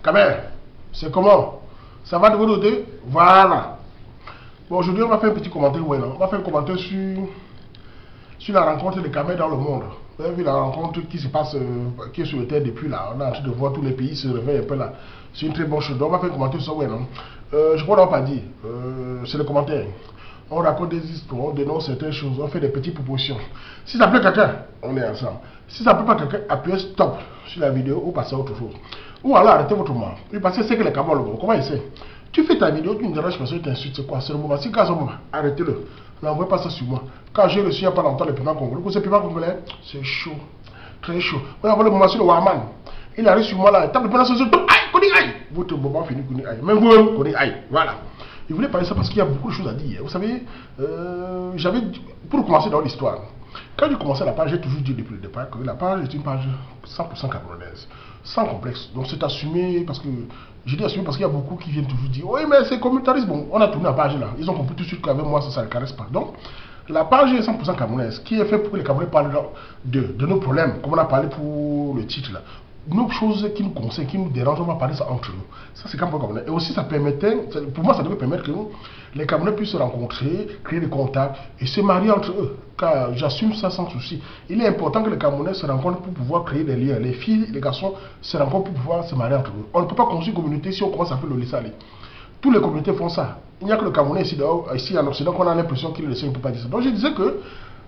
Kamer, c'est comment? Ça va de votre côté? Voilà. Bon, aujourd'hui, on va faire un petit commentaire. Ouais, on va faire un commentaire sur la rencontre des Kamer dans le monde. Vous avez vu la rencontre qui se passe, qui est sur le terre depuis là. On est en train de voir tous les pays se réveiller un peu là. C'est une très bonne chose. Donc, on va faire un commentaire sur ça. Ouais, non? Je crois qu'on n'a pas dit. C'est le commentaire. On raconte des histoires, on dénonce certaines choses, on fait des petites propositions. Si ça plaît quelqu'un, on est ensemble. Si ça ne plaît pas quelqu'un, appuyez stop sur la vidéo ou passez à autre chose. Ou alors arrêtez votre moment. Parce que c'est que les Camerounais, comment ils savent? Tu fais ta vidéo, tu me déranges parce que tu t'insultes, c'est quoi? C'est le moment. Si quand c'est le moment, arrêtez-le. N'envoyez pas ça sur moi. Quand j'ai reçu il n'y a pas longtemps le piment congolais, pour ce piment congolais, c'est chaud. Très chaud. On a envoyé le moment sur le Warman. Il arrive sur moi là, il tape le piment sur le aïe, qu'on dit aïe. Votre moment finit qu'on dit aïe. Même vous-même, qu'on dit aïe. Voilà. Je voulais parler de ça parce qu'il y a beaucoup de choses à dire. Vous savez, pour commencer dans l'histoire, quand j'ai commencé la page, j'ai toujours dit depuis le départ que la page est une page 100% camerounaise, sans complexe. Donc c'est assumé parce que, je dis assumé parce qu'il y a beaucoup qui viennent toujours dire, oui mais c'est communautariste, bon, on a tourné la page là. Ils ont compris tout de suite qu'avec moi ça ne le caresse pas. Donc, la page est 100% camerounaise, qui est fait pour que les Camerounais parlent de nos problèmes, comme on a parlé pour le titre là. Nos choses qui nous concernent, qui nous dérangent, on va parler ça entre nous. Ça, c'est comme Camerounais. Et aussi, ça permettait, pour moi, ça devait permettre que les Camerounais puissent se rencontrer, créer des contacts et se marier entre eux. Car j'assume ça sans souci. Il est important que les Camerounais se rencontrent pour pouvoir créer des liens. Les filles, les garçons se rencontrent pour pouvoir se marier entre eux. On ne peut pas construire une communauté si on commence à faire le laisser aller. Toutes les communautés font ça. Il n'y a que le Camerounais ici en Occident qu'on a l'impression qu'il le sait, il ne peut pas dire ça. Donc je disais que,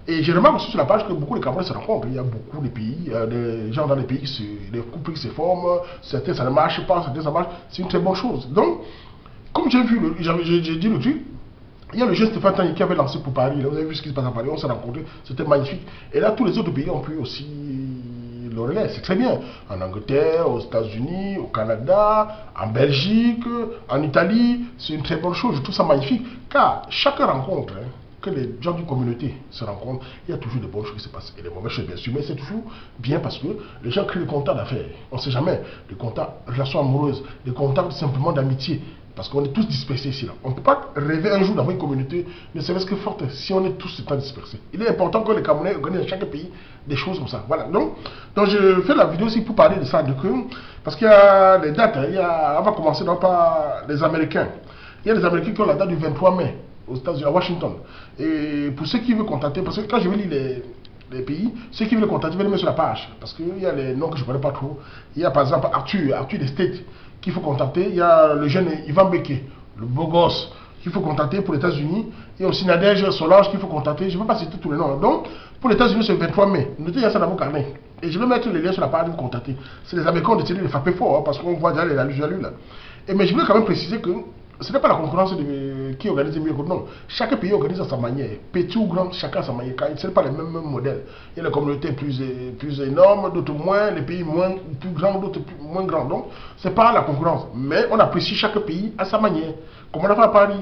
et je remarque aussi sur la page que beaucoup de Camerounais se rencontrent. Il y a beaucoup de pays, des gens dans les pays, des couples qui se forment, certains ça ne marche pas, certains ça marche. C'est une très bonne chose. Donc, comme j'ai vu, j'ai dit le truc, il y a le jeune Stéphane Tani qui avait lancé pour Paris. Là, vous avez vu ce qui se passe à Paris, on s'est rencontrés, c'était magnifique. Et là, tous les autres pays ont pu aussi le relais, c'est très bien. En Angleterre, aux États-Unis, au Canada, en Belgique, en Italie, c'est une très bonne chose. Je trouve ça magnifique. Car chaque rencontre, que les gens d'une communauté se rencontrent, il y a toujours de bonnes choses qui se passent. Et des mauvaises choses, bien sûr, mais c'est toujours bien parce que les gens créent des contacts d'affaires. On ne sait jamais. Des contacts, relations amoureuses, des contacts simplement d'amitié. Parce qu'on est tous dispersés ici. Là. On ne peut pas rêver un jour d'avoir une communauté, ne serait-ce que forte, si on est tous étant dispersés. Il est important que les Camerounais organisent dans chaque pays des choses comme ça. Voilà. Donc je fais la vidéo aussi pour parler de ça. Parce qu'il y a les dates. On va commencer par les Américains. Il y a les Américains qui ont la date du 23 mai. Aux États-Unis, à Washington. Et pour ceux qui veulent contacter, parce que quand je vais lire les pays, ceux qui veulent contacter, veulent les mettre sur la page. Parce qu'il y a les noms que je ne connais pas trop. Il y a par exemple Arthur des States qu'il faut contacter. Il y a le jeune Ivan Beke, le beau gosse, qu'il faut contacter pour les États-Unis. Il y a aussi Nadège Solange qu'il faut contacter. Je ne vais pas citer tous les noms. Donc, pour les États-Unis, c'est le 23 mai. Notez, il y a ça dans vos carnets. Et je vais mettre les liens sur la page pour contacter. C'est les Américains qui ont décidé de frapper fort, parce qu'on voit déjà les allusions là. Mais je voulais quand même préciser que ce n'est pas la concurrence qui organise mieux que non. Chaque pays organise à sa manière. Petit ou grand, chacun à sa manière. Ce n'est pas les mêmes modèles. Il y a les communautés plus énormes, d'autres moins, les pays plus grands, d'autres moins grands. Donc, ce n'est pas la concurrence. Mais on apprécie chaque pays à sa manière. Comme on a fait à Paris.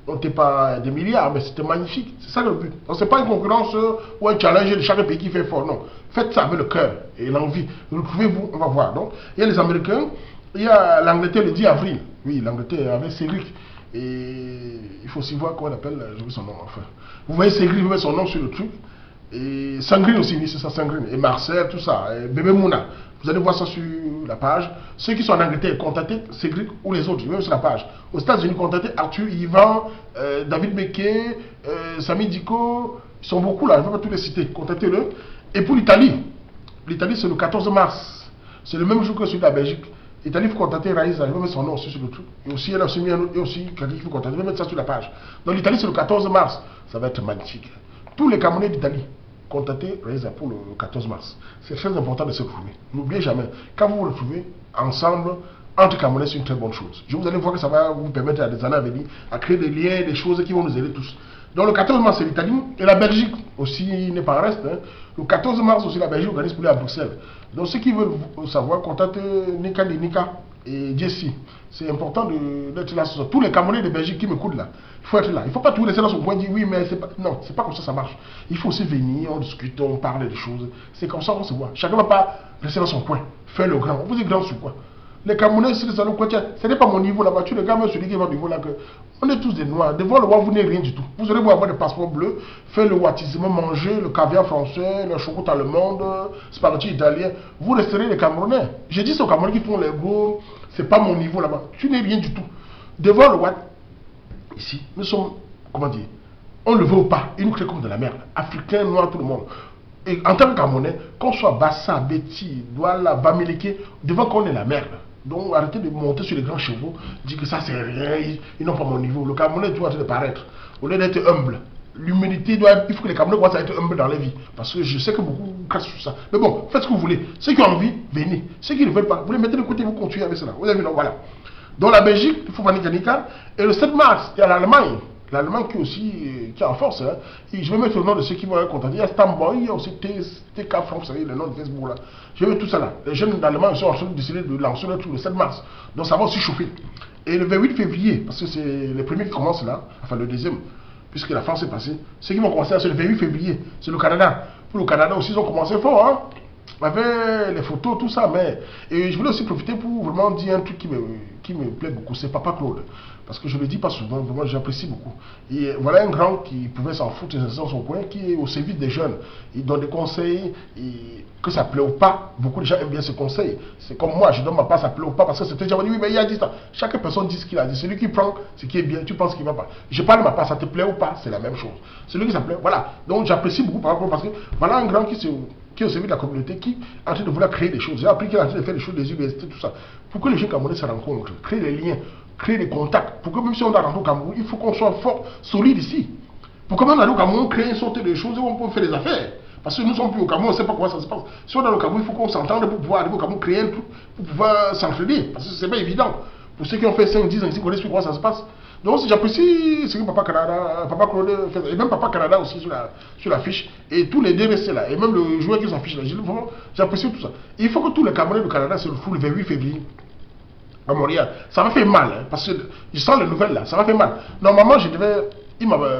On n'était pas des milliards, mais c'était magnifique. C'est ça le but. Donc, ce n'est pas une concurrence ou un challenge de chaque pays qui fait fort. Non. Faites ça avec le cœur et l'envie. Retrouvez-vous, on va voir. Donc, il y a les Américains. Il y a l'Angleterre le 10 avril. Oui, l'Angleterre avec Cédric. Et il faut aussi voir comment on appelle, j'ai oublié son nom enfin. Vous voyez Cédric, vous mettez son nom sur le truc. Et Sangrine aussi, oui, c'est ça, Sangrine. Et Marcel, tout ça. Et Bébé Mouna. Vous allez voir ça sur la page. Ceux qui sont en Angleterre, contactez Cédric ou les autres, même sur la page. Aux États-Unis, contactez Arthur, Yvan, David Beke, Sami Diko. Ils sont beaucoup là, je ne vais pas tous les citer. Contactez-le. Et pour l'Italie, l'Italie c'est le 14 mars. C'est le même jour que celui de la Belgique. L'Italie, il faut contacter Raïsa, il va mettre son nom aussi sur le truc. Et aussi, elle a aussi mis un autre, et aussi, quelqu'un qu'il faut contacter, il va mettre ça sur la page. Donc l'Italie, c'est le 14 mars. Ça va être magnifique. Tous les Camerounais d'Italie, contactez Raïsa pour le 14 mars. C'est très important de se retrouver. N'oubliez jamais, quand vous vous retrouvez ensemble, entre Camerounais, c'est une très bonne chose. Je vous allez voir que ça va vous permettre à des années à venir à créer des liens, des choses qui vont nous aider tous. Donc le 14 mars, c'est l'Italie et la Belgique aussi n'est pas en reste. Hein. Le 14 mars aussi, la Belgique organise pour aller à Bruxelles. Donc ceux qui veulent savoir, contactez Nika et Jessie. C'est important d'être là. Tous les Camerounais de Belgique qui m'écoutent là, il faut être là. Il ne faut pas tout laisser dans son coin et dire oui, mais c'est pas. Non, c'est pas comme ça marche. Il faut aussi venir, on discute, on parle des choses. C'est comme ça qu'on se voit. Chacun ne va pas rester dans son coin. Faire le grand. On vous dit grand sur quoi? Les Camerounais, c'est les salons, ce n'est pas mon niveau là-bas. Tu le gars, celui qui est au niveau là, que on est tous des noirs. Devant le roi, vous n'êtes rien du tout. Vous aurez beau avoir des passeports bleus, faire le wattisme, manger le caviar français, le chocolat allemande, spaghetti italien. Vous resterez les Camerounais. J'ai dit, c'est aux Camerounais qui font les gros, c'est pas mon niveau là-bas. Tu n'es rien du tout. Devant le Ouad, ici, nous sommes, comment dire, on le veut ou pas, il nous crée comme de la merde. Africains, noirs, tout le monde. Et en tant que Camerounais, qu'on soit Bassa, Betty, Douala, Bamileke, devant qu'on est la merde. Donc arrêtez de monter sur les grands chevaux, dire que ça c'est rien, ils n'ont pas mon niveau. Le Camerounais doit de paraître, au lieu d'être humble. L'humilité doit, il faut que les Camerounais commencent à être humbles dans la vie. Parce que je sais que beaucoup cassent sur ça. Mais bon, faites ce que vous voulez. Ceux qui ont envie, venez. Ceux qui ne veulent pas, vous les mettez de côté, vous continuez avec cela. Vous avez vu, donc voilà. Dans la Belgique, il faut venir Canica. Et le 7 mars, il y a l'Allemagne. L'Allemagne qui aussi, qui est en force. Hein. Et je vais mettre le nom de ceux qui vont être contactés. Il y a Stamboy, il y a aussi TK France, vous savez, le nom de Facebook là. Je vais mettre tout ça là. Les jeunes d'Allemagne sont en train de décider de lancer le truc le 7 mars. Donc ça va aussi chauffer. Et le 28 février, parce que c'est les premiers qui commencent là, enfin le deuxième, puisque la France est passée, ceux qui vont commencer, c'est le 28 février, c'est le Canada. Pour le Canada aussi, ils ont commencé fort, hein, avec les photos, tout ça, mais... Et je voulais aussi profiter pour vraiment dire un truc qui me plaît beaucoup, c'est Papa Claude. Parce que je ne le dis pas souvent, vraiment j'apprécie beaucoup. Et voilà un grand qui pouvait s'en foutre dans son coin, qui est au service des jeunes. Il donne des conseils, et que ça plaît ou pas, beaucoup de gens aiment bien ce conseil. C'est comme moi, je donne ma part, ça plaît ou pas, parce que c'était déjà dit, oui, mais il a dit ça. Chaque personne dit ce qu'il a dit. Celui qui prend ce qui est bien, tu penses qu'il ne va pas. Je parle de ma part, ça te plaît ou pas, c'est la même chose. Celui qui ça plaît, voilà. Donc j'apprécie beaucoup par rapport, parce que voilà un grand qui est au service de la communauté, qui est en train de vouloir créer des choses. J'ai appris qu'il est en train de faire des choses, des universités, tout ça. Pour que les jeunes Camerounais se rencontrent, créer des liens, créer des contacts. Pour que même si on a rentré au Cameroun, il faut qu'on soit fort, solide ici. Pour que même dans le Cameroun, créer une sorte de choses où on peut faire des affaires. Parce que nous ne sommes plus au Cameroun, on ne sait pas comment ça se passe. Si on est dans le Cameroun, il faut qu'on s'entende pour pouvoir arriver au Cameroun, créer un truc, pour pouvoir s'entraider. Parce que ce n'est pas évident. Pour ceux qui ont fait 5, 10 ans ici, ils connaissent plus comment ça se passe. Donc j'apprécie ce que Papa Canada, Papa Claude fait, et même Papa Canada aussi sur la fiche, et tous les DRC là, et même le joueur qui s'affiche là, j'apprécie tout ça. Il faut que tous les Camerounais du Canada se retrouvent le 28 février à Montréal. Ça m'a fait mal, hein, parce que je sens les nouvelles là, ça m'a fait mal. Normalement, je devais...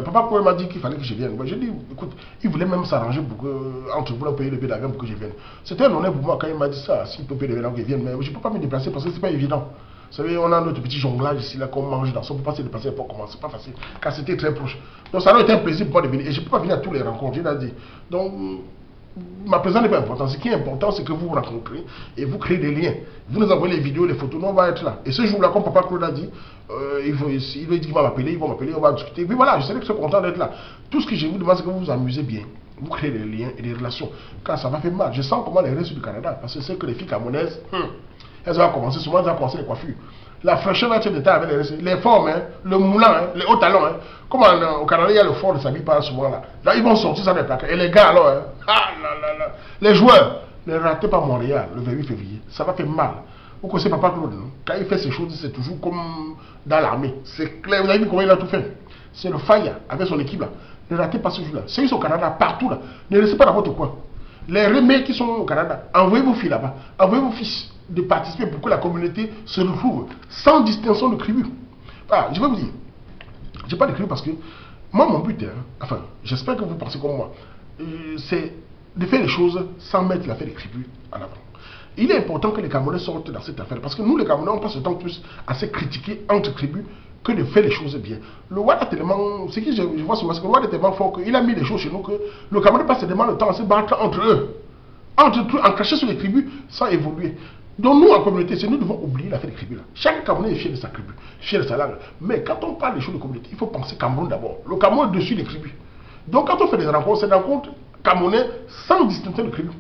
Papa Claude m'a dit qu'il fallait que je vienne. Moi, j'ai dit, écoute, il voulait même s'arranger pour que, entre vous, payer le billet d'avion pour que je vienne. C'était un honneur pour moi quand il m'a dit ça, s'il peut payer le billet d'avion, qu'il vienne, mais je ne peux pas me déplacer parce que c'est pas évident. Vous savez, on a notre petit jonglage ici, là, qu'on mange dans son, on ne peut pas se déplacer pour commencer, c'est pas facile, car c'était très proche. Donc ça a été un plaisir pour moi de venir, et je ne peux pas venir à tous les rencontres, il a dit. Donc, ma présence n'est pas importante. Ce qui est important, c'est que vous vous rencontrez et vous créez des liens. Vous nous envoyez les vidéos, les photos, nous on va être là. Et ce jour-là, comme Papa Claude a dit, il dit qu'il va m'appeler, ils vont m'appeler, on va discuter. Puis voilà, je sais que je suis content d'être là. Tout ce que je vous demande, c'est que vous vous amusez bien. Vous créez des liens et des relations. Car ça va faire mal. Je sens comment les restes du Canada, parce que c'est que les filles camerounaises, elles vont commencer, souvent elles vont commencer les coiffures. La fraîcheur va être de taille avec les formes, hein, le moulin, hein, les hauts talons. Hein. Comme au Canada, il y a le fort de s'habiller pas souvent là. Là, ils vont sortir ça des placards. Et les gars, alors, hein, ah là là là. Les joueurs, ne ratez pas Montréal le 28 février. Ça va faire mal. Vous connaissez Papa Claude, non? Quand il fait ces choses, c'est toujours comme dans l'armée. C'est clair. Vous avez vu comment il a tout fait? C'est le Faya avec son équipe là. Ne ratez pas ce jour-là. Ceux qui sont au Canada, partout là, ne restez pas dans votre coin. Les remèdes qui sont au Canada, envoyez vos filles là-bas. Envoyez vos fils de participer pour que la communauté se retrouve sans distinction de tribu. Ah, je vais vous dire, je n'ai pas de tribu parce que moi, mon but, hein, enfin, j'espère que vous pensez comme moi, c'est de faire les choses sans mettre l'affaire des tribus en avant. Il est important que les Camerounais sortent dans cette affaire parce que nous, les Camerounais, on passe le temps plus à se critiquer entre tribus que de faire les choses bien. Le Ouad a tellement, ce que je vois souvent, c'est que le Ouad est tellement fort qu'il a mis des choses chez nous que le Camerounais passe tellement le temps à se battre entre eux, en cachant sur les tribus sans évoluer. Donc nous, en communauté, nous devons oublier l'affaire des tribus là. Chaque Camerounais est fier de sa tribu, fier de sa langue. Mais quand on parle des choses de communauté, il faut penser Cameroun d'abord. Le Cameroun est dessus des tribus. Donc quand on fait des rencontres, c'est des rencontres Camerounais sans distinction de tribus.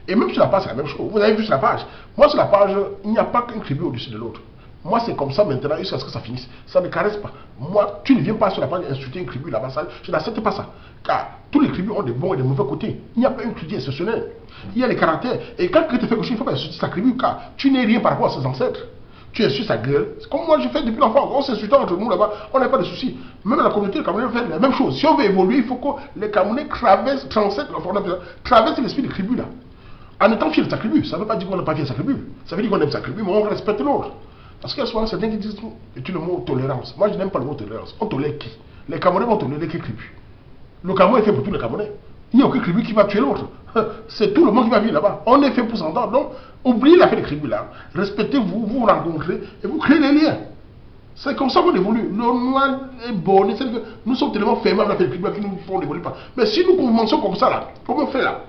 Et même sur la page, c'est la même chose. Vous avez vu sur la page. Moi, sur la page, il n'y a pas qu'une tribu au-dessus de l'autre. Moi, c'est comme ça maintenant, jusqu'à ce que ça finisse. Ça ne caresse pas. Moi, tu ne viens pas sur la page insulter une tribu là-bas. Je n'accepte pas ça. Car tous les tribus ont des bons et des mauvais côtés. Il n'y a pas une tribu exceptionnelle. Il y a les caractères. Et quand quelqu'un te fait quelque chose, il ne faut pas insulter sa tribu, car tu n'es rien par rapport à ses ancêtres. Tu insultes sa gueule. C'est comme moi, je fais depuis l'enfant. On s'insulte entre nous là-bas. On n'a pas de soucis. Même la communauté camerounaise fait la même chose. Si on veut évoluer, il faut que les Camerounais traversent l'esprit des tribus là. En étant fier de sa tribu, ça ne veut pas dire qu'on n'est pas fier de sa tribu. Ça veut dire qu'on aime sa tribu, mais on respecte l'autre. Parce qu'il y a souvent certains qui disent, et le mot tolérance. Moi, je n'aime pas le mot tolérance. On tolère qui? Les Camerounais vont tolérer quelle tribu? Le Cameroun est fait pour tous les Camerounais. Il n'y a aucune tribu qui va tuer l'autre. C'est tout le monde qui va vivre là-bas. On est fait pour s'entendre. Donc, oubliez l'affaire des tribus là. Respectez-vous, vous rencontrez et vous créez des liens. C'est comme ça qu'on évolue. Le noir est borné. Nous sommes tellement fermés avec l'affaire des tribus qui nous font évoluer pas. Mais si nous commençons comme ça là, comme on fait là,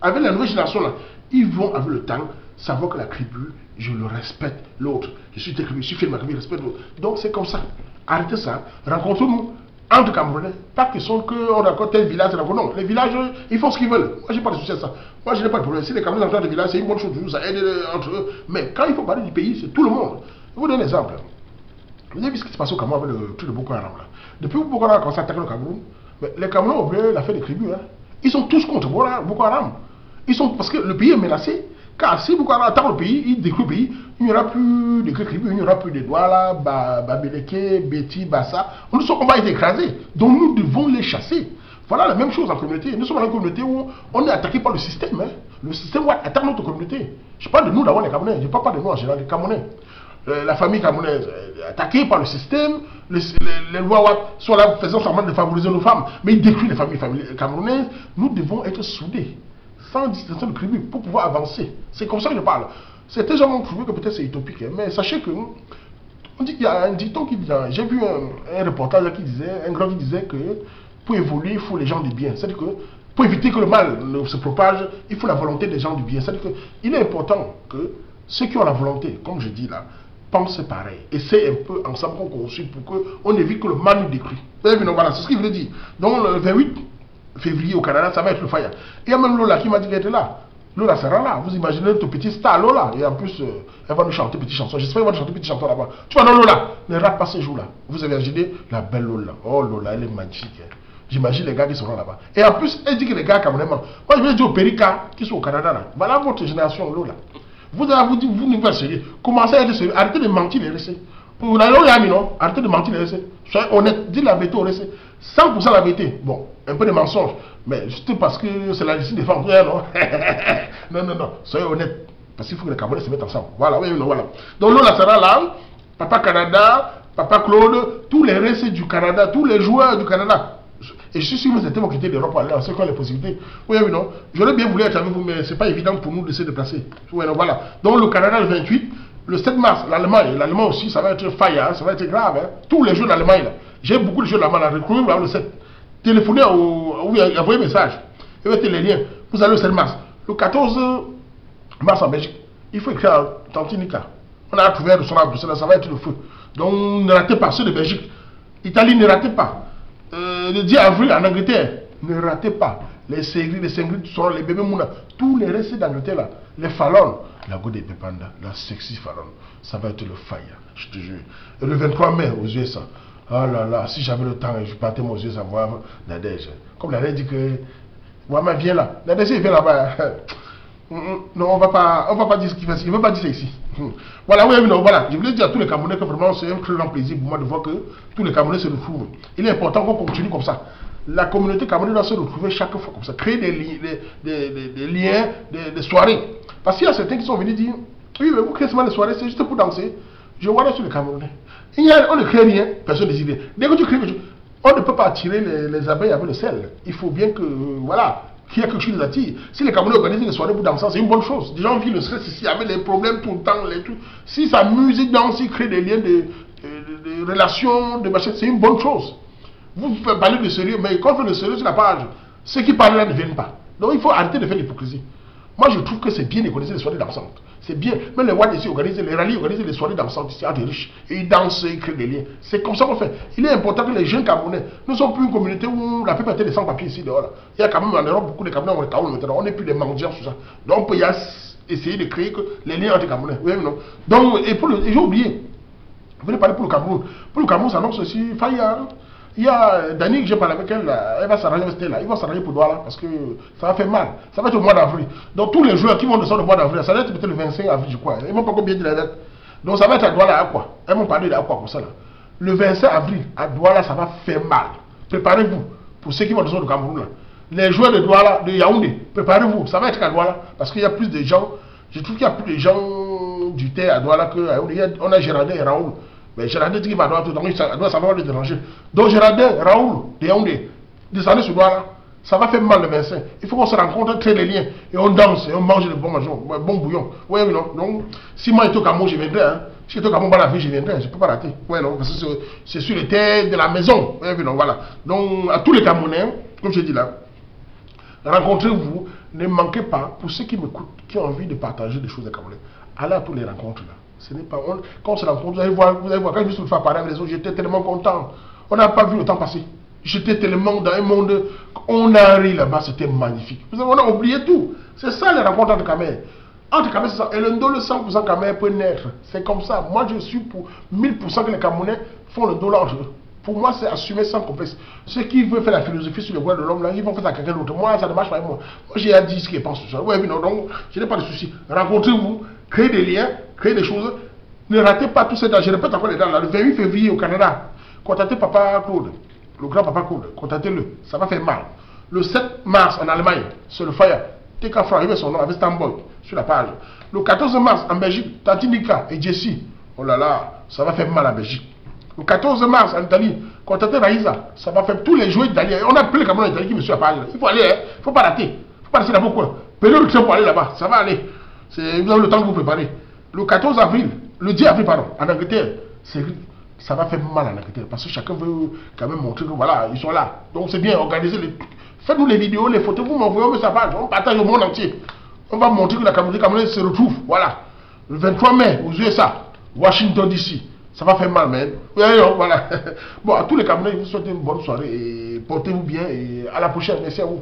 avec la nouvelle génération là, ils vont avec le temps savoir que la tribu, je le respecte l'autre. Je suis tribu, je suis fier de ma tribu, je respecte l'autre. Donc c'est comme ça. Arrêtez ça. Rencontrons-nous entre Camerounais. Pas question qu'on raconte tel village, non. Les villages, ils font ce qu'ils veulent. Moi, j'ai pas de souci à ça. Moi, je n'ai pas de problème. Si les Camerounais entrent dans des villages, c'est une bonne chose toujours, ça aide entre eux. Mais quand il faut parler du pays, c'est tout le monde. Je vous donne un exemple. Vous avez vu ce qui se passe au Cameroun avec le truc de Boko Haram là. Depuis que Boko Haram a commencé à attaquer le Cameroun, les Camerounais ont vu l'affaire des tribus. Hein. Ils sont tous contre Boko Haram. Ils sont, parce que le pays est menacé. Car si Boko Haram attaque le pays, il détruit le pays, il n'y aura plus de tribus, il n'y aura plus de Douala, Babeleke, Beti, Bassa. On va être écrasés. Donc nous devons les chasser. Voilà la même chose en communauté. Nous sommes dans une communauté où on est attaqué par le système. Hein. Le système attaque notre communauté. Je parle de nous d'abord les Camerounais. Je ne parle pas de nous en général, les Camerounais. La famille camerounaise attaquée par le système, les lois sont là faisant semblant de favoriser nos femmes, mais ils détruisent les familles camerounaises. Nous devons être soudés, sans distinction de tribu, pour pouvoir avancer. C'est comme ça que je parle. Certains gens ont trouvé que peut-être c'est utopique, hein, mais sachez que on dit qu'il y a un dicton qui dit, j'ai vu un reportage qui disait, un grand qui disait que pour évoluer, il faut les gens du bien. C'est-à-dire que pour éviter que le mal se propage, il faut la volonté des gens du bien. C'est-à-dire qu'il est important que ceux qui ont la volonté, comme je dis là, pensent pareil. Et c'est un peu ensemble qu'on construit pour qu'on évite que le mal nous détruise. Voilà, c'est ce qu'il veut dire. Donc le 28 février au Canada, ça va être le fire. Et il y a même Lola qui m'a dit qu'elle était là. Lola sera là. Vous imaginez notre petit star Lola. Et en plus, elle va nous chanter petite chanson. J'espère qu'elle va nous chanter petite chanson là-bas. Tu vois, non, Lola, ne rate pas ce jour-là. Vous avez imaginé la belle Lola. Oh, Lola, elle est magique. Hein. J'imagine les gars qui seront là-bas. Et en plus, elle dit que les gars camerounais. Moi, je vais dire aux Périka qui sont au Canada là. Voilà votre génération, Lola. Vous allez vous dire, vous n'êtes pas sérieux. Commencez à être sérieux. Arrêtez de mentir les récits. Vous n'allez pas non. Arrêtez de mentir les récits. Soyez honnête. Dites la vérité au récit. 100% la vérité. Bon, un peu de mensonge. Mais juste parce que c'est la décision des femmes. Non. Non. Soyez honnête. Parce qu'il faut que les Camerounais se mettent ensemble. Voilà, oui, non, voilà. Donc Lola sera là. Papa Canada, Papa Claude, tous les récits du Canada, tous les joueurs du Canada. Et je suis sûr que vous êtes vont quitter l'Europe pour aller à ceux qui ont les possibilités. Oui, non. J'aurais bien voulu être avec vous, mais ce n'est pas évident pour nous de se déplacer. Oui, non, voilà. Donc le Canada le 28, le 7 mars, l'Allemagne aussi, ça va être fire, ça va être grave. Hein. Tous les jeux d'Allemagne, j'ai beaucoup de jeux d'Allemagne, retrouvez-vous le 7. Téléphonez envoyez un message. Et mettez les liens. Vous allez le 7 mars. Le 14 mars en Belgique, il faut écrire à Tantinica. On a trouvé un restaurant à Bruxelles, ça va être le feu. Donc ne ratez pas ceux de Belgique. Italie, ne ratez pas. Le 10 avril en Angleterre, ne ratez pas. Les Sengri seront les bébés Mouna. Tous les restes d'Angleterre là, les Fallon, la Gode Pepanda, la sexy Fallon, ça va être le fire, je te jure. Et le 23 mai aux USA, oh là là, si j'avais le temps, je partais aux USA voir Nadège. Comme Nadège dit que, Wama viens là, Nadège il vient là-bas. Non, on va pas dire ce qu'il fait, il ne veut pas dire ça ici. Voilà, oui, non, voilà. Je voulais dire à tous les Camerounais que vraiment c'est un très grand plaisir pour moi de voir que tous les Camerounais se retrouvent. Il est important qu'on continue comme ça. La communauté camerounaise doit se retrouver chaque fois comme ça. Créer des liens, des soirées. Parce qu'il y a certains qui sont venus dire, oui, mais vous créez seulement des soirées, c'est juste pour danser. Je vois là sur les Camerounais. On ne crée rien, personne ne décide. Dès que tu crées quelque chose, on ne peut pas attirer les abeilles avec le sel. Il faut bien que, voilà, qu'il y ait quelque chose qui les attire. Si les Camerounais organisent des soirées pour danser, c'est une bonne chose. Les gens vivent le stress ici avec les problèmes tout le temps. Si ça musique danse, ils créent des liens de relations, de machin, c'est une bonne chose. Vous pouvez parler de sérieux, mais quand on fait de sérieux sur la page, ceux qui parlent là ne viennent pas. Donc il faut arrêter de faire l'hypocrisie. Moi je trouve que c'est bien d'organiser des soirées dansantes. C'est bien. Même les Ouad ici organisent, les rallyes organisent des soirées dansantes ici à des riches. Et ils dansent, ils créent des liens. C'est comme ça qu'on fait. Il est important que les jeunes Camerounais ne sont plus une communauté où la plupart des sans-papiers ici dehors. Là. Il y a quand même en Europe beaucoup de Camerounais ont Kaoul maintenant. On n'est plus des mendiants sur ça. Donc on peut essayer de créer les liens entre Camerounais. Oui, non. Donc, et j'ai oublié. Vous voulez parler pour le Cameroun. Pour le Cameroun, ça annonce aussi Faya. Il y a Dani que j'ai parlé avec elle, elle va s'arranger là. Ils vont s'arranger pour Douala parce que ça va faire mal. Ça va être au mois d'avril. Donc tous les joueurs qui vont descendre au mois d'avril, ça va être peut-être le 25 avril, je crois. Ils m'ont pas encore bien dit la date. Donc ça va être à Douala à quoi? Elles m'ont parlé de quoi comme ça là. Le 25 avril, à Douala, ça va faire mal. Préparez-vous pour ceux qui vont descendre au Cameroun là. Les joueurs de Douala, de Yaoundé, préparez-vous. Ça va être à Douala parce qu'il y a plus de gens. Je trouve qu'il y a plus de gens du terre à Douala que à Yaoundé. On a Gérardin et Raoul. Mais Gérardin dit qu'il va donc ça va le déranger. Donc Gérardin, Raoul, de Yaoundé, descendez sur Douala, ça va faire mal le 25. Il faut qu'on se rencontre, crée les liens, et on danse, et on mange le bon bouillon. Oui, non. Donc, si moi j'étais au Cameroun, je viendrai. Hein. Si j'étais au Cameroun, la vie, je viendrai. Je ne peux pas rater. Oui, non, parce que c'est sur les terres de la maison. Oui, non, voilà. Donc, à tous les Camerounais, comme je dis là, rencontrez-vous, ne manquez pas, pour ceux qui m'écoutent, qui ont envie de partager des choses à Camerounais, allez à toutes les rencontres là. Ce n'est pas, quand on se rencontre, vous allez voir, quand je me suis fait parler avec les autres, j'étais tellement content. On n'a pas vu le temps passer. J'étais tellement dans un monde, on a ri là-bas, c'était magnifique. On a oublié tout. C'est ça les rencontres entre Camerounais. Entre Camerounais, c'est ça. Et le dos, le 100% Camerounais peut naître. C'est comme ça. Moi, je suis pour 1000% que les Camerounais font le dos là entre eux. Pour moi, c'est assumer sans complexe. Ceux qui veulent faire la philosophie sur le droit de l'homme, là, ils vont faire ça à quelqu'un d'autre. Moi, ça ne marche pas avec moi. Moi, j'ai à dire ce qu'ils pensent sur ça. Ouais, non, donc, je n'ai pas de souci. Rencontrez-vous, créez des liens, créez des choses. Ne ratez pas tout ça. Je répète encore les dates là. Le 28 février au Canada, contactez Papa Claude, le grand Papa Claude. Contactez-le. Ça va faire mal. Le 7 mars en Allemagne, c'est le Fire. Tika Fra, il met son nom avec Stamboy sur la page. Le 14 mars en Belgique, Tati Nika et Jessie. Oh là là, ça va faire mal en Belgique. Le 14 mars en Italie, contactez Raïsa, ça va faire tous les joueurs d'Italie. On a plein de Camerounais d'Italie qui me suivent à Paris. Il faut aller, il ne faut pas rater. Il ne faut pas rester dans vos coins. Prenez le train pour aller là-bas, ça va aller. Vous avez le temps de vous préparer. Le 14 avril, le 10 avril, pardon, en Angleterre, ça va faire mal en Angleterre parce que chacun veut quand même montrer que voilà, ils sont là. Donc c'est bien, organisez les. Faites-nous les vidéos, les photos, vous m'envoyez sa page, on partage au monde entier. On va montrer que la Cameroun se retrouve. Voilà. Le 23 mai, aux USA, Washington DC. Ça va faire mal, mais voilà. Bon, à tous les Camerounais, je vous souhaite une bonne soirée et portez-vous bien et à la prochaine. Merci à vous.